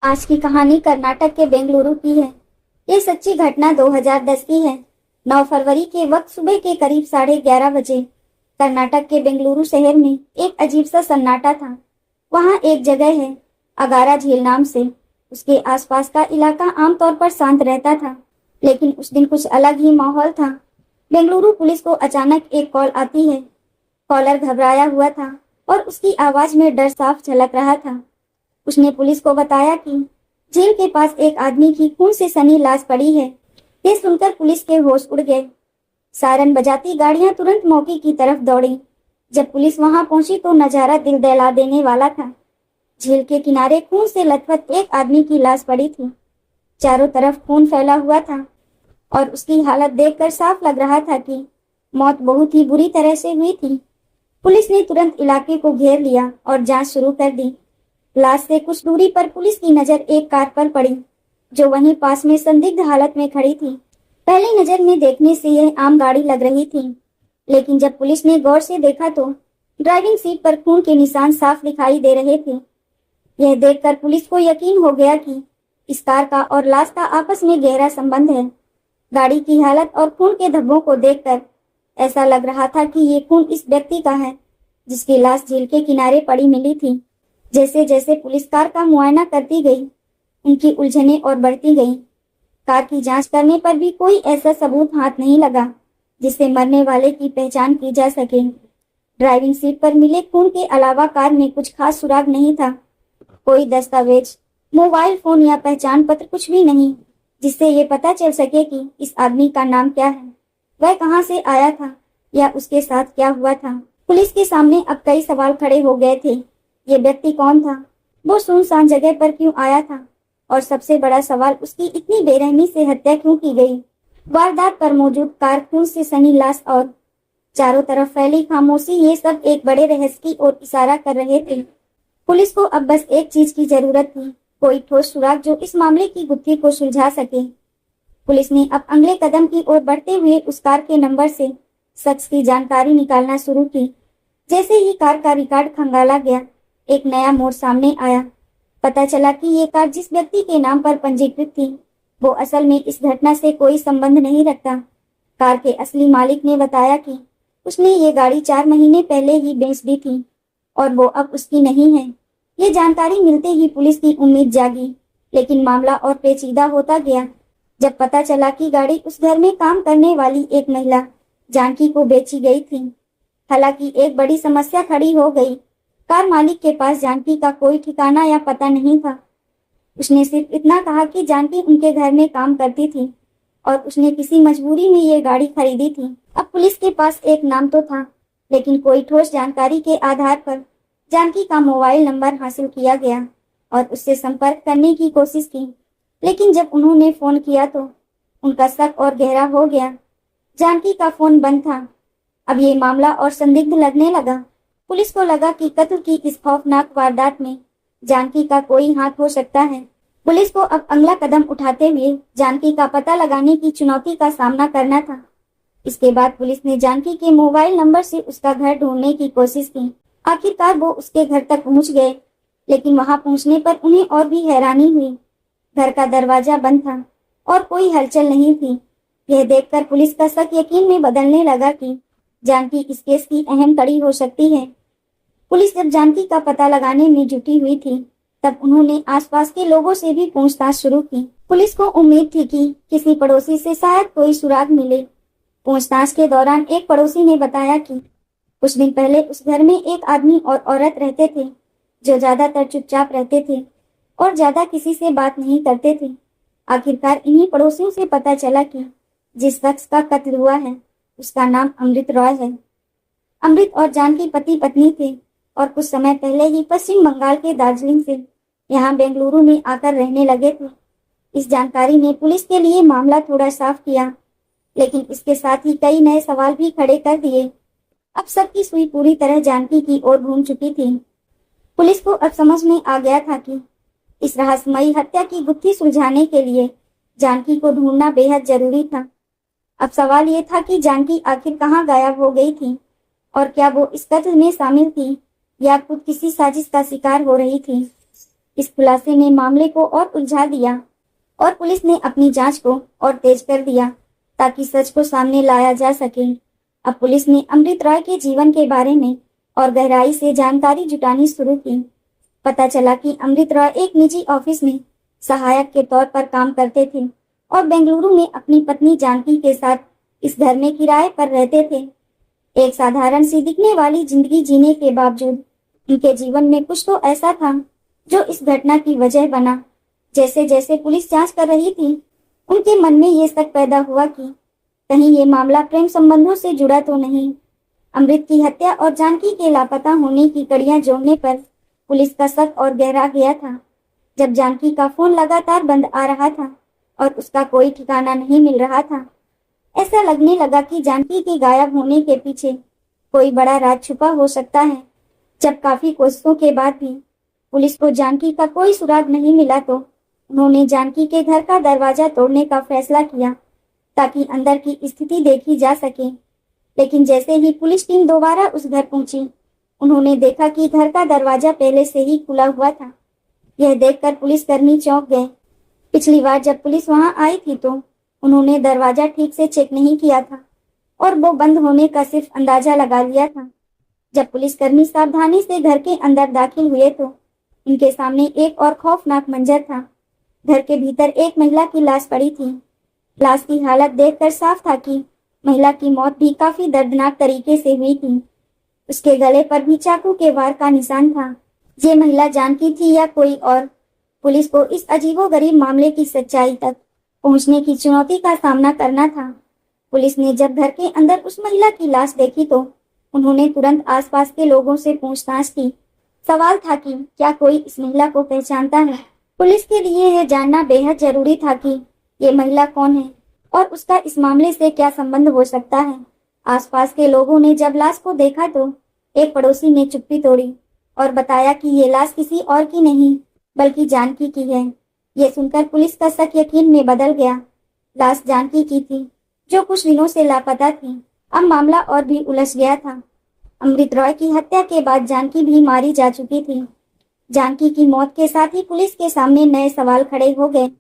आज की कहानी कर्नाटक के बेंगलुरु की है। ये सच्ची घटना 2010 की है। 9 फरवरी के वक्त सुबह के करीब 11:30 बजे कर्नाटक के बेंगलुरु शहर में एक अजीब सा सन्नाटा था। वहाँ एक जगह है अगारा झील नाम से। उसके आसपास का इलाका आमतौर पर शांत रहता था, लेकिन उस दिन कुछ अलग ही माहौल था। बेंगलुरु पुलिस को अचानक एक कॉल आती है। कॉलर घबराया हुआ था और उसकी आवाज में डर साफ झलक रहा था। उसने पुलिस को बताया कि झील के पास एक आदमी की खून से सनी लाश पड़ी है। ये सुनकर पुलिस के होश उड़ गए। सायरन बजाती गाड़ियां तुरंत मौके की तरफ दौड़ी। जब पुलिस वहां पहुंची तो नजारा दिल दहला देने वाला था। झील के किनारे खून से लथपथ एक आदमी की लाश पड़ी थी। चारों तरफ खून फैला हुआ था और उसकी हालत देखकर साफ लग रहा था कि मौत बहुत ही बुरी तरह से हुई थी। पुलिस ने तुरंत इलाके को घेर लिया और जांच शुरू कर दी। लाश से कुछ दूरी पर पुलिस की नजर एक कार पर पड़ी, जो वहीं पास में संदिग्ध हालत में खड़ी थी। पहली नजर में देखने से यह आम गाड़ी लग रही थी, लेकिन जब पुलिस ने गौर से देखा तो ड्राइविंग सीट पर खून के निशान साफ दिखाई दे रहे थे। यह देखकर पुलिस को यकीन हो गया कि इस कार का और लाश का आपस में गहरा संबंध है। गाड़ी की हालत और खून के धब्बों को देखकर ऐसा लग रहा था कि ये खून इस व्यक्ति का है जिसकी लाश झील के किनारे पड़ी मिली थी। जैसे जैसे पुलिस कार का मुआयना करती गई, उनकी उलझनें और बढ़ती गईं। कार की जांच करने पर भी कोई ऐसा सबूत हाथ नहीं लगा जिससे मरने वाले की पहचान की जा सके। ड्राइविंग सीट पर मिले खून के अलावा कार में कुछ खास सुराग नहीं था। कोई दस्तावेज, मोबाइल फोन या पहचान पत्र कुछ भी नहीं, जिससे ये पता चल सके कि इस आदमी का नाम क्या है, वह कहाँ से आया था या उसके साथ क्या हुआ था। पुलिस के सामने अब कई सवाल खड़े हो गए थे। ये व्यक्ति कौन था? वो सुनसान जगह पर क्यों आया था? और सबसे बड़ा सवाल, उसकी इतनी बेरहमी से हत्या क्यों की गई? वारदात पर मौजूद कार, खून से सनी लाश और चारों तरफ फैली खामोशी, ये सब एक बड़े रहस्य की ओर इशारा कर रहे थे। पुलिस को अब बस एक चीज की जरूरत थी, कोई ठोस सुराग जो इस मामले की गुत्थी को सुलझा सके। पुलिस ने अब अगले कदम की ओर बढ़ते हुए उस कार के नंबर से शख्स की जानकारी निकालना शुरू की। जैसे ही कार का रिकॉर्ड खंगाला गया, एक नया मोड़ सामने आया। पता चला कि ये कार जिस व्यक्ति के नाम पर पंजीकृत थी, वो असल में इस घटना से कोई संबंध नहीं रखता। कार के असली मालिक ने बताया कि उसने ये गाड़ी 4 महीने पहले ही बेच दी थी और वो अब उसकी नहीं है। ये जानकारी मिलते ही पुलिस की उम्मीद जागी, लेकिन मामला और पेचीदा होता गया। जब पता चला कि गाड़ी उस घर में काम करने वाली एक महिला जानकी को बेची गई थी। हालांकि एक बड़ी समस्या खड़ी हो गई। कार मालिक के पास जानकी का कोई ठिकाना या पता नहीं था। उसने सिर्फ इतना कहा कि जानकी उनके घर में काम करती थी और उसने किसी मजबूरी में ये गाड़ी खरीदी थी। अब पुलिस के पास एक नाम तो था, लेकिन कोई ठोस जानकारी के आधार पर जानकी का मोबाइल नंबर हासिल किया गया और उससे संपर्क करने की कोशिश की। लेकिन जब उन्होंने फोन किया तो उनका शक और गहरा हो गया। जानकी का फोन बंद था। अब ये मामला और संदिग्ध लगने लगा। पुलिस को लगा कि कत्ल की इस खौफनाक वारदात में जानकी का कोई हाथ हो सकता है। पुलिस को अब अगला कदम उठाते हुए जानकी का पता लगाने की चुनौती का सामना करना था। इसके बाद पुलिस ने जानकी के मोबाइल नंबर से उसका घर ढूंढने की कोशिश की। आखिरकार वो उसके घर तक पहुंच गए, लेकिन वहां पहुंचने पर उन्हें और भी हैरानी हुई। घर का दरवाजा बंद था और कोई हलचल नहीं थी। यह देखकर पुलिस का शक यकीन में बदलने लगा कि जानकी इस केस की अहम कड़ी हो सकती है। पुलिस जब जानकी का पता लगाने में जुटी हुई थी, तब उन्होंने आसपास के लोगों से भी पूछताछ शुरू की। पुलिस को उम्मीद थी कि किसी पड़ोसी से शायद कोई सुराग मिले। पूछताछ के दौरान एक पड़ोसी ने बताया कि कुछ दिन पहले उस घर में एक आदमी और औरत रहते थे, जो ज्यादातर चुपचाप रहते थे और ज्यादा किसी से बात नहीं करते थे। आखिरकार इन्हीं पड़ोसियों से पता चला कि जिस शख्स का कत्ल हुआ है, उसका नाम अमृत रॉय है। अमृत और जानकी पति पत्नी थे और कुछ समय पहले ही पश्चिम बंगाल के दार्जिलिंग से यहाँ बेंगलुरु में आकर रहने लगे थे। इस जानकारी ने पुलिस के लिए मामला थोड़ा साफ किया, लेकिन इसके साथ ही कई नए सवाल भी खड़े कर दिए। अब सबकी सुई पूरी तरह जानकी की ओर घूम चुकी थी। पुलिस को अब समझ में आ गया था कि इस रहस्यमयी हत्या की गुत्थी सुलझाने के लिए जानकी को ढूंढना बेहद जरूरी था। अब सवाल ये था कि जानकी आखिर कहाँ गायब हो गई थी और क्या वो इस कत्ल में शामिल थी या खुद किसी साजिश का शिकार हो रही थी। इस खुलासे ने मामले को और उलझा दिया और पुलिस ने अपनी जांच को और तेज कर दिया ताकि सच को सामने लाया जा सके। अब पुलिस ने अमृत रॉय के जीवन के बारे में और गहराई से जानकारी जुटानी शुरू की। पता चला कि अमृत रॉय एक निजी ऑफिस में सहायक के तौर पर काम करते थे और बेंगलुरु में अपनी पत्नी जानकी के साथ इस घर में किराए पर रहते थे। एक साधारण सी दिखने वाली जिंदगी जीने के बावजूद उनके जीवन में कुछ तो ऐसा था जो इस घटना की वजह बना। जैसे जैसे पुलिस जांच कर रही थी, उनके मन में ये शक पैदा हुआ कि कहीं ये मामला प्रेम संबंधों से जुड़ा तो नहीं। अमृत की हत्या और जानकी के लापता होने की कड़ियां जोड़ने पर पुलिस का शक और गहरा गया था। जब जानकी का फोन लगातार बंद आ रहा था और उसका कोई ठिकाना नहीं मिल रहा था, ऐसा लगने लगा कि जानकी के गायब होने के पीछे कोई बड़ा राज छुपा हो सकता है। जब काफी कोशिशों के बाद भी पुलिस को जानकी का कोई सुराग नहीं मिला तो उन्होंने जानकी के घर का दरवाजा तोड़ने का फैसला किया ताकि अंदर की स्थिति देखी जा सके। लेकिन जैसे ही पुलिस टीम दोबारा उस घर पहुंची, उन्होंने देखा कि घर का दरवाजा पहले से ही खुला हुआ था। यह देखकर पुलिसकर्मी चौंक गए। पिछली बार जब पुलिस वहां आई थी तो उन्होंने दरवाजा ठीक से चेक नहीं किया था और वो बंद होने का सिर्फ अंदाजा लगा लिया था। जब पुलिसकर्मी सावधानी से घर के अंदर दाखिल हुए तो उनके सामने एक और खौफनाक मंजर था। घर के भीतर एक महिला की लाश पड़ी थी। लाश की हालत देखकर साफ था कि महिला की मौत भी काफी दर्दनाक तरीके से हुई थी। उसके गले पर भी चाकू के वार का निशान था। ये महिला जानकी थी या कोई और? पुलिस को इस अजीबोगरीब मामले की सच्चाई तक पहुंचने की चुनौती का सामना करना था। पुलिस ने जब घर के अंदर उस महिला की लाश देखी तो उन्होंने तुरंत आसपास के लोगों से पूछताछ की। सवाल था कि क्या कोई इस महिला को पहचानता है। पुलिस के लिए यह जानना बेहद जरूरी था कि ये महिला कौन है और उसका इस मामले से क्या संबंध हो सकता है। आसपास के लोगों ने जब लाश को देखा तो एक पड़ोसी ने चुप्पी तोड़ी और बताया कि ये लाश किसी और की नहीं बल्कि जानकी की है। ये सुनकर पुलिस का शक यकीन में बदल गया। लाश जानकी की थी जो कुछ दिनों से लापता थी। अब मामला और भी उलझ गया था। अमृत रॉय की हत्या के बाद जानकी भी मारी जा चुकी थी। जानकी की मौत के साथ ही पुलिस के सामने नए सवाल खड़े हो गए।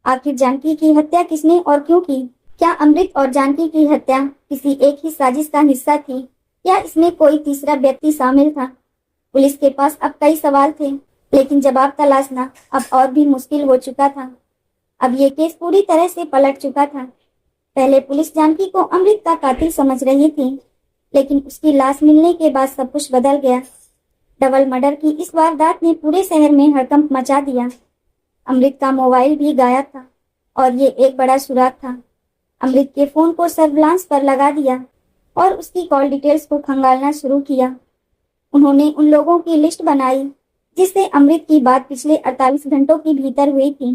आखिर जानकी की हत्या किसने और क्यों की? क्या अमृत और जानकी की हत्या किसी एक ही साजिश का हिस्सा थी या इसमें कोई तीसरा व्यक्ति शामिल था? पुलिस के पास अब कई सवाल थे, लेकिन जवाब तलाशना अब और भी मुश्किल हो चुका था। अब ये केस पूरी तरह से पलट चुका था। पहले पुलिस जानकी को अमृत का कातिल समझ रही थी, लेकिन उसकी लाश मिलने के बाद सब कुछ बदल गया। डबल मर्डर की इस वारदात ने पूरे शहर में हड़कंप मचा दिया। अमृत का मोबाइल भी गायब था और ये एक बड़ा सुराग था। अमृत के फोन को सर्विलांस पर लगा दिया और उसकी कॉल डिटेल्स को खंगालना शुरू किया। उन्होंने उन लोगों की लिस्ट बनाई जिससे अमृत की बात पिछले 48 घंटों के भीतर हुई थी।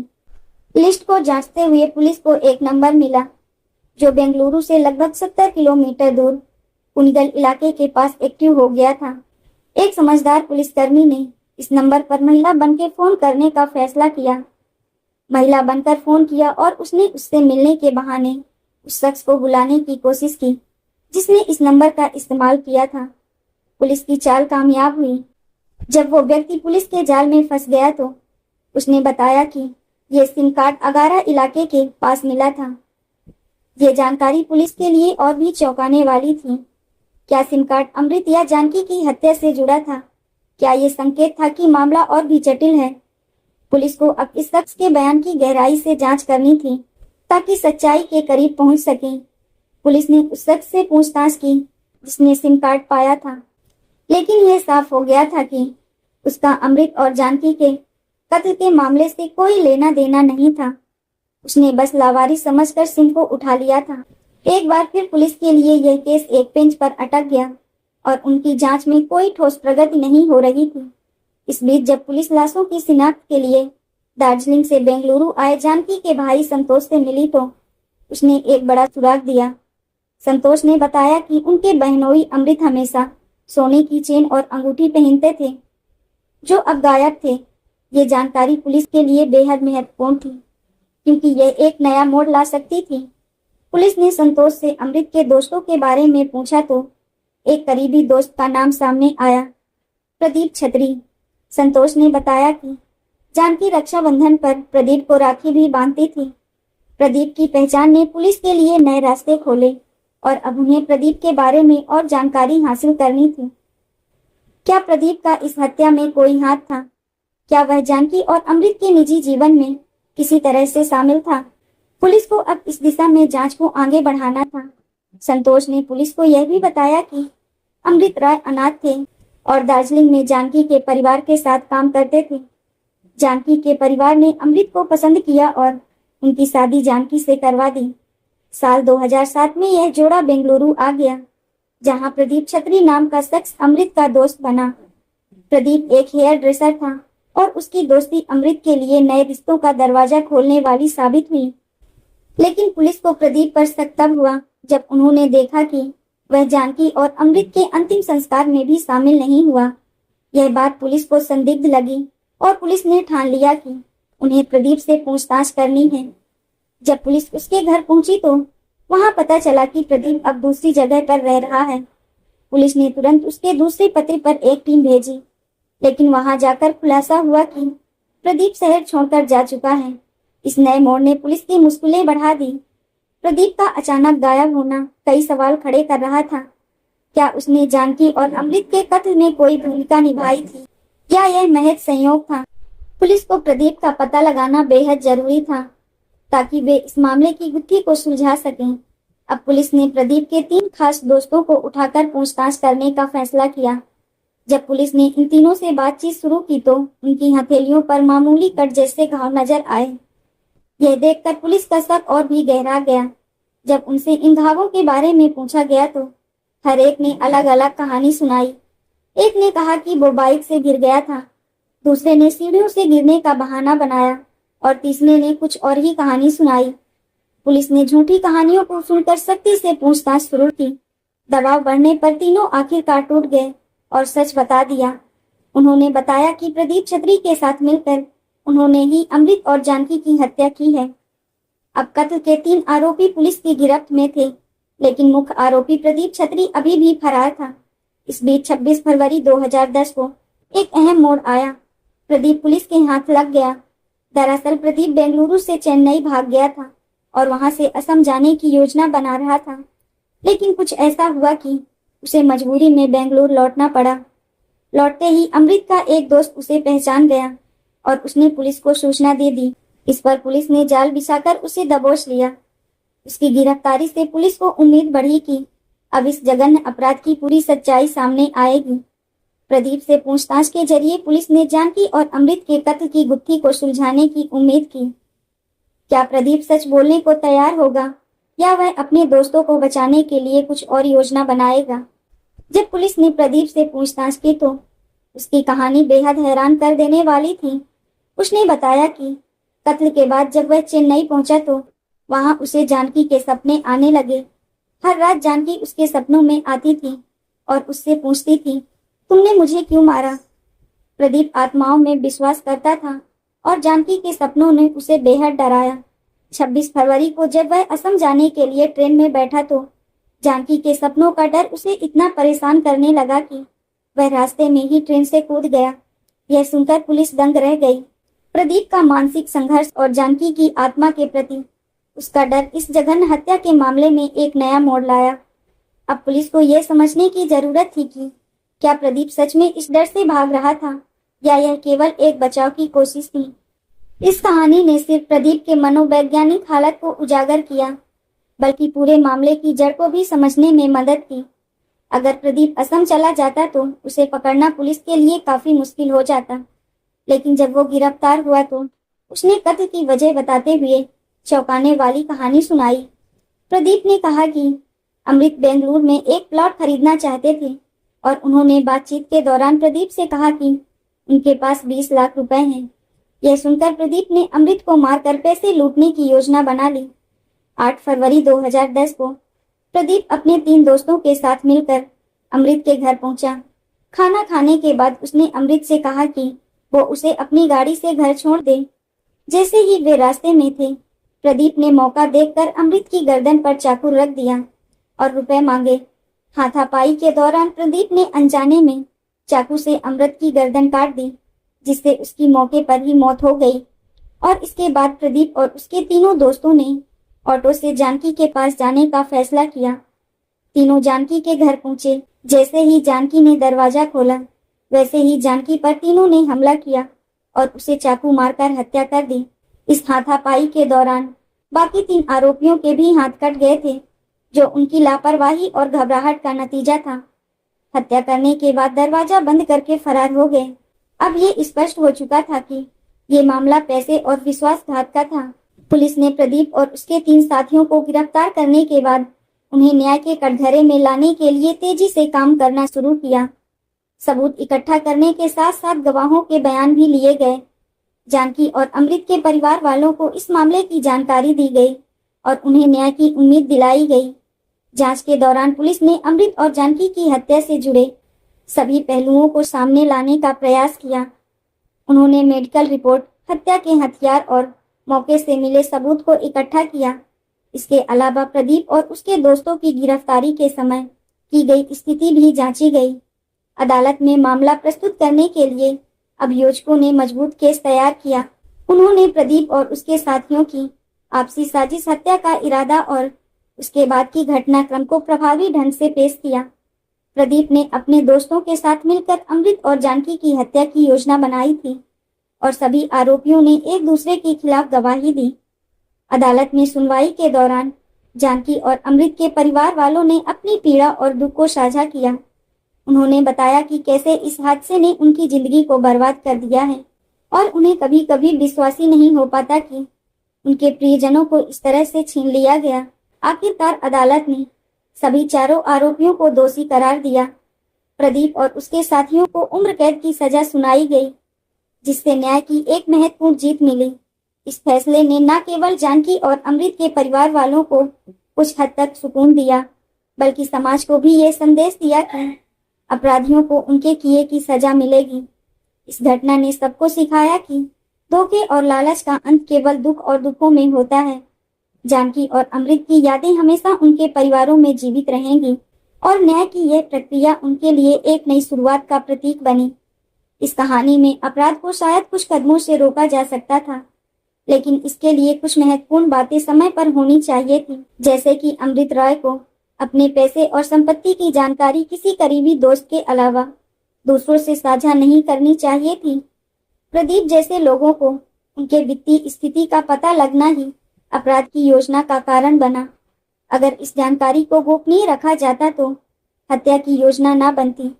लिस्ट को जांचते हुए पुलिस को एक नंबर मिला जो बेंगलुरु से लगभग 70 किलोमीटर दूर कुनिगल इलाके के पास एक्टिव हो गया था। एक समझदार पुलिसकर्मी ने इस नंबर पर महिला बनकर फोन करने का फैसला किया। महिला बनकर फोन किया और उसने उससे मिलने के बहाने उस शख्स को बुलाने की कोशिश की जिसने इस नंबर का इस्तेमाल किया था। पुलिस की चाल कामयाब हुई। जब वो व्यक्ति पुलिस के जाल में फंस गया तो उसने बताया कि ये सिम कार्ड अगारा इलाके के पास मिला था। ये जानकारी पुलिस के लिए और भी चौंकाने वाली थी। क्या सिम कार्ड अमृत या जानकी की हत्या से जुड़ा था? क्या ये संकेत था कि मामला और भी जटिल है? पुलिस को अब इस शख्स के बयान की गहराई से जांच करनी थी ताकि सच्चाई के करीब पहुंच सके। पुलिस ने उस शख्स से पूछताछ की जिसने सिम कार्ड पाया था, लेकिन यह साफ हो गया था कि उसका अमृत और जानकी के कत्ल के मामले से कोई लेना देना नहीं था। उसने बस लावारिस समझकर सिम को उठा लिया था। एक बार फिर पुलिस के लिए यह केस एक पेंच पर अटक गया और उनकी जांच में कोई ठोस प्रगति नहीं हो रही थी। इस बीच जब पुलिस लाशों की शिनाख्त के लिए दार्जिलिंग से बेंगलुरु आए जानकी के भाई संतोष से मिली तो उसने एक बड़ा सुराग दिया। संतोष ने बताया कि उनके बहनोई अमृत हमेशा सोने की चेन और अंगूठी पहनते थे जो अब गायब थे। ये जानकारी पुलिस के लिए बेहद महत्वपूर्ण थी क्योंकि यह एक नया मोड़ ला सकती थी। पुलिस ने संतोष से अमृत के दोस्तों के बारे में पूछा तो एक करीबी दोस्त का नाम सामने आया, प्रदीप छतरी। संतोष ने बताया कि जानकी रक्षाबंधन पर प्रदीप को राखी भी बांधती थी। प्रदीप की पहचान ने पुलिस के लिए नए रास्ते खोले और अब उन्हें प्रदीप के बारे में और जानकारी हासिल करनी थी। क्या प्रदीप का इस हत्या में कोई हाथ था? क्या वह जानकी और अमृत के निजी जीवन में किसी तरह से शामिल था? पुलिस को अब इस दिशा में जांच को आगे बढ़ाना था। संतोष ने पुलिस को यह भी बताया कि अमृत राय अनाथ थे और दार्जिलिंग में जानकी के परिवार के साथ काम करते थे। जानकी के परिवार ने अमृत को पसंद किया और उनकी शादी जानकी से करवा दी। साल 2007 में यह जोड़ा बेंगलुरु आ गया, जहां प्रदीप छत्री नाम का शख्स अमृत का दोस्त बना। प्रदीप एक हेयर ड्रेसर था और उसकी दोस्ती अमृत के लिए नए रिश्तों का दरवाजा खोलने वाली साबित हुई। लेकिन पुलिस को प्रदीप पर शक तब हुआ जब उन्होंने देखा कि वह जानकी और अमृत के अंतिम संस्कार में भी शामिल नहीं हुआ। यह बात पुलिस को संदिग्ध लगी और पुलिस ने ठान लिया कि उन्हें प्रदीप से पूछताछ करनी है। जब पुलिस उसके घर पहुंची तो वहां पता चला कि प्रदीप अब दूसरी जगह पर रह रहा है। पुलिस ने तुरंत उसके दूसरे पते पर एक टीम भेजी, लेकिन वहां जाकर खुलासा हुआ कि प्रदीप शहर छोड़कर जा चुका है। इस नए मोड़ ने पुलिस की मुश्किलें बढ़ा दी। प्रदीप का अचानक गायब होना कई सवाल खड़े कर रहा था। क्या उसने जानकी और अमृत के कत्ल में कोई भूमिका निभाई थी या यह महज संयोग था? पुलिस को प्रदीप का पता लगाना बेहद जरूरी था ताकि वे इस मामले की गुत्थी को सुलझा सकें। अब पुलिस ने प्रदीप के 3 खास दोस्तों को उठाकर पूछताछ करने का फैसला किया। जब पुलिस ने इन तीनों से बातचीत शुरू की तो उनकी हथेलियों पर मामूली कट जैसे घाव नजर आए। यह देखकर पुलिस का शक और भी गहरा गया। जब उनसे इन घावों के बारे में पूछा गया तो हर एक ने अलग अलग कहानी सुनाई। एक ने कहा कि वो बाइक से गिर गया था, दूसरे ने सीढ़ियों से गिरने का बहाना बनाया और तीसरे ने कुछ और ही कहानी सुनाई। पुलिस ने झूठी कहानियों को सुनकर सख्ती से पूछताछ शुरू की। दबाव बढ़ने पर तीनों आखिरकार टूट गए और सच बता दिया। उन्होंने बताया कि प्रदीप छत्री के साथ मिलकर उन्होंने ही अमृत और जानकी की हत्या की है। अब कत्ल के 3 आरोपी पुलिस की गिरफ्त में थे, लेकिन मुख्य आरोपी प्रदीप छत्री अभी भी फरार था। इस बीच 26 फरवरी 2010 को एक अहम मोड़ आया। प्रदीप पुलिस के हाथ लग गया। दरअसल प्रदीप बेंगलुरु से चेन्नई भाग गया था और वहां से असम जाने की योजना बना रहा था। लेकिन कुछ ऐसा हुआ कि उसे मजबूरी में बेंगलुरु लौटना पड़ा। लौटते ही अमृत का एक दोस्त उसे पहचान गया और उसने पुलिस को सूचना दे दी। इस पर पुलिस ने जाल बिछाकर उसे दबोच लिया। उसकी गिरफ्तारी से पुलिस को उम्मीद बढ़ी कि अब इस जघन्य अपराध की पूरी सच्चाई सामने आएगी। प्रदीप से पूछताछ के जरिए पुलिस ने जानकी और अमृत के कत्ल की गुत्थी को सुलझाने की उम्मीद की। क्या प्रदीप सच बोलने को तैयार होगा या वह अपने दोस्तों को बचाने के लिए कुछ और योजना बनाएगा? जब पुलिस ने प्रदीप से पूछताछ की तो उसकी कहानी बेहद हैरान कर देने वाली थी। उसने बताया कि कत्ल के बाद जब वह चेन्नई पहुंचा तो वहां उसे जानकी के सपने आने लगे। हर रात जानकी उसके सपनों में आती थी और उससे पूछती थी, तुमने मुझे क्यों मारा? प्रदीप आत्माओं में विश्वास करता था और जानकी के सपनों ने उसे बेहद डराया। 26 फरवरी को जब वह असम जाने के लिए ट्रेन में बैठा तो जानकी के सपनों का डर उसे इतना परेशान करने लगा कि वह रास्ते में ही ट्रेन से कूद गया। यह सुनकर पुलिस दंग रह गई। प्रदीप का मानसिक संघर्ष और जानकी की आत्मा के प्रति उसका डर इस जघन्य हत्या के मामले में एक नया मोड़ लाया। अब पुलिस को यह समझने की जरूरत थी कि क्या प्रदीप सच में इस डर से भाग रहा था या यह केवल एक बचाव की कोशिश थी। इस कहानी ने सिर्फ प्रदीप के मनोवैज्ञानिक हालत को उजागर किया, बल्कि पूरे मामले की जड़ को भी समझने में मदद की। अगर प्रदीप असम चला जाता तो उसे पकड़ना पुलिस के लिए काफी मुश्किल हो जाता, लेकिन जब वो गिरफ्तार हुआ तो उसने कत्ल की वजह बताते हुए चौंकाने वाली कहानी सुनाई। प्रदीप ने कहा कि अमृत बेंगलुरु में एक प्लॉट खरीदना चाहते थे और उन्होंने बातचीत के दौरान प्रदीप से कहा कि उनके पास 20 लाख रुपए हैं। यह सुनकर प्रदीप ने अमृत को मारकर पैसे लूटने की योजना बना ली। 8 फरवरी 2010 को प्रदीप अपने 3 दोस्तों के साथ मिलकर अमृत के घर पहुंचा। खाना खाने के बाद उसने अमृत से कहा कि वो उसे अपनी गाड़ी से घर छोड़ दे। जैसे ही वे रास्ते में थे, प्रदीप ने मौका देखकर अमृत की गर्दन पर चाकू रख दिया और रुपए मांगे। हाथापाई के दौरान प्रदीप ने अनजाने में चाकू से अमृत की गर्दन काट दी, जिससे उसकी मौके पर ही मौत हो गई। और इसके बाद प्रदीप और उसके तीनों दोस्तों ने ऑटो से जानकी के पास जाने का फैसला किया। तीनों जानकी के घर पहुंचे। जैसे ही जानकी ने दरवाजा खोला, वैसे ही जानकी पर तीनों ने हमला किया और उसे चाकू मारकर हत्या कर दी। इस हाथापाई के दौरान बाकी 3 आरोपियों के भी हाथ कट गए थे, जो उनकी लापरवाही और घबराहट का नतीजा था। हत्या करने के बाद दरवाजा बंद करके फरार हो गए। अब ये स्पष्ट हो चुका था कि ये मामला पैसे और विश्वासघात का था। पुलिस ने प्रदीप और उसके 3 साथियों को गिरफ्तार करने के बाद उन्हें न्याय के कटघरे में लाने के लिए तेजी से काम करना शुरू किया। सबूत इकट्ठा करने के साथ साथ गवाहों के बयान भी लिए गए। जानकी और अमृत के परिवार वालों को इस मामले की जानकारी दी गई और उन्हें न्याय की उम्मीद दिलाई गई। जांच के दौरान पुलिस ने अमृत और जानकी की हत्या से जुड़े सभी पहलुओं को सामने लाने का प्रयास किया। उन्होंने मेडिकल रिपोर्ट, हत्या के हथियार और मौके से मिले सबूत को इकट्ठा किया। इसके अलावा प्रदीप और उसके दोस्तों की गिरफ्तारी के समय की गई स्थिति भी जांची गई। अदालत में मामला प्रस्तुत करने के लिए अभियोजकों ने मजबूत केस तैयार किया। उन्होंने प्रदीप और उसके साथियों की आपसी साजिश, हत्या का इरादा और उसके बाद की घटनाक्रम को प्रभावी ढंग से पेश किया। प्रदीप ने अपने दोस्तों के साथ मिलकर अमृत और जानकी की हत्या की योजना बनाई थी और सभी आरोपियों ने एक दूसरे के खिलाफ गवाही दी। अदालत में सुनवाई के दौरान जानकी और अमृत के परिवार वालों ने अपनी पीड़ा और दुख को साझा किया। उन्होंने बताया कि कैसे इस हादसे ने उनकी जिंदगी को बर्बाद कर दिया है और उन्हें कभी कभी विश्वास ही नहीं हो पाता कि उनके प्रियजनों को इस तरह से छीन लिया गया। आखिरकार अदालत ने सभी चारों आरोपियों को दोषी करार दिया। प्रदीप और उसके साथियों को उम्र कैद की सजा सुनाई गई, जिससे न्याय की एक महत्वपूर्ण जीत मिली। इस फैसले ने न केवल जानकी और अमृत के परिवार वालों को कुछ हद तक सुकून दिया, बल्कि समाज को भी ये संदेश दिया कि अपराधियों को उनके किए की सजा मिलेगी। इस घटना ने सबको सिखाया कि धोखे और लालच का अंत केवल दुख और दुखों में होता है। जानकी और अमृत की यादें हमेशा उनके परिवारों में जीवित रहेंगी और न्याय की यह प्रक्रिया उनके लिए एक नई शुरुआत का प्रतीक बनी। इस कहानी में अपराध को शायद कुछ कदमों से रोका जा सकता था, लेकिन इसके लिए कुछ महत्वपूर्ण बातें समय पर होनी चाहिए थी, जैसे कि अमृत रॉय को अपने पैसे और संपत्ति की जानकारी किसी करीबी दोस्त के अलावा दूसरों से साझा नहीं करनी चाहिए थी। प्रदीप जैसे लोगों को उनके वित्तीय स्थिति का पता लगना ही अपराध की योजना का कारण बना। अगर इस जानकारी को गोपनीय रखा जाता तो हत्या की योजना न बनती।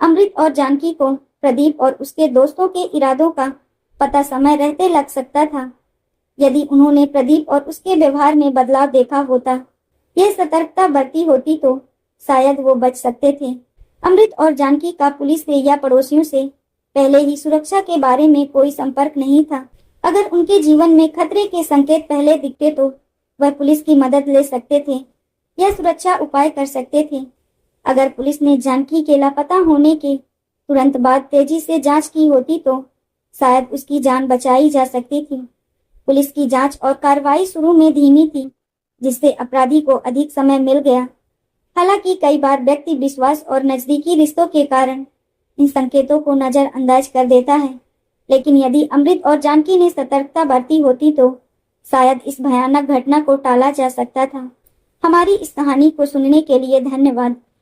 अमृत और जानकी को प्रदीप और उसके दोस्तों के इरादों का पता समय रहते लग सकता था। यदि उन्होंने प्रदीप और उसके व्यवहार में बदलाव देखा होता, यह सतर्कता बरती होती, तो शायद वो बच सकते थे। अमृत और जानकी का पुलिस से या पड़ोसियों से पहले ही सुरक्षा के बारे में कोई संपर्क नहीं था। अगर उनके जीवन में खतरे के संकेत पहले दिखते तो वह पुलिस की मदद ले सकते थे या सुरक्षा उपाय कर सकते थे। अगर पुलिस ने जानकी के लापता होने के तुरंत बाद तेजी से जांच की होती तो शायद उसकी जान बचाई जा सकती थी। पुलिस की जांच और कार्रवाई शुरू में धीमी थी, जिससे अपराधी को अधिक समय मिल गया। हालांकि कई बार व्यक्ति विश्वास और नजदीकी रिश्तों के कारण इन संकेतों को नजरअंदाज कर देता है, लेकिन यदि अमृत और जानकी ने सतर्कता बरती होती तो शायद इस भयानक घटना को टाला जा सकता था। हमारी इस कहानी को सुनने के लिए धन्यवाद।